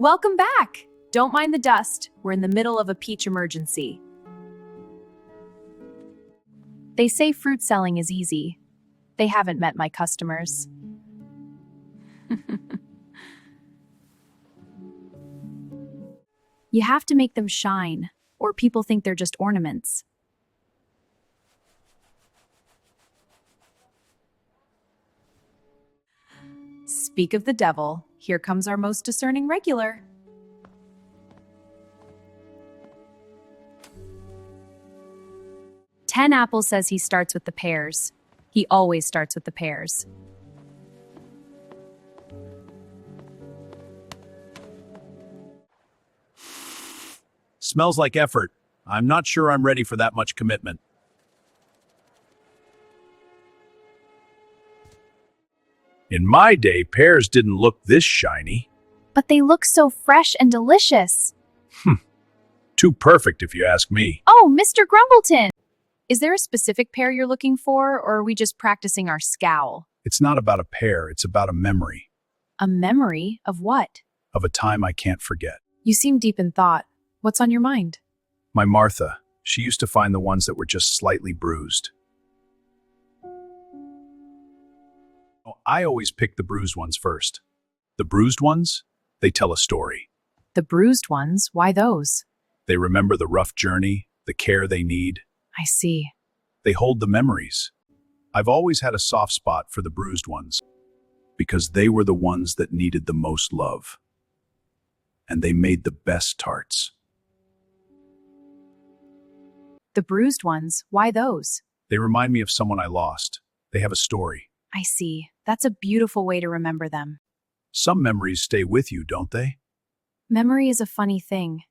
Welcome back! Don't mind the dust. We're in the middle of a peach emergency. They say fruit selling is easy. They haven't met my customers. You have to make them shine, or people think they're just ornaments. Speak of the devil, here comes our most discerning regular. Ten Apple says he starts with the pears. He always starts with the pears. Smells like effort. I'm not sure I'm ready for that much commitment. In my day, pears didn't look this shiny. But they look so fresh and delicious. Too perfect, if you ask me. Oh, Mr. Grumbleton! Is there a specific pear you're looking for, or are we just practicing our scowl? It's not about a pear, it's about a memory. A memory of what? Of a time I can't forget. You seem deep in thought. What's on your mind? My Martha, she used to find the ones that were just slightly bruised. I always pick the bruised ones first. The bruised ones, they tell a story. The bruised ones? Why those? They remember the rough journey, the care they need. I see. They hold the memories. I've always had a soft spot for the bruised ones because they were the ones that needed the most love. And they made the best tarts. The bruised ones? Why those? They remind me of someone I lost. They have a story. I see. That's a beautiful way to remember them. Some memories stay with you, don't they? Memory is a funny thing.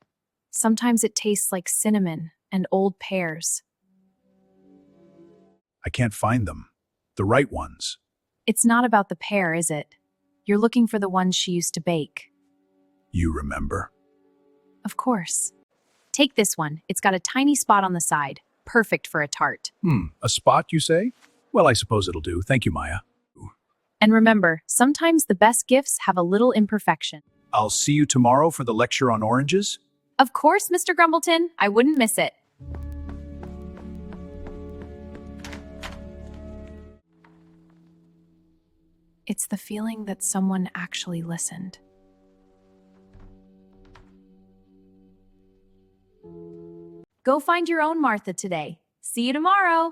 Sometimes it tastes like cinnamon and old pears. I can't find them. The right ones. It's not about the pear, is it? You're looking for the ones she used to bake. You remember? Of course. Take this one. It's got a tiny spot on the side. Perfect for a tart. A spot, you say? Well, I suppose it'll do. Thank you, Maya. And remember, sometimes the best gifts have a little imperfection. I'll see you tomorrow for the lecture on oranges. Of course, Mr. Grumbleton. I wouldn't miss it. It's the feeling that someone actually listened. Go find your own Martha today. See you tomorrow.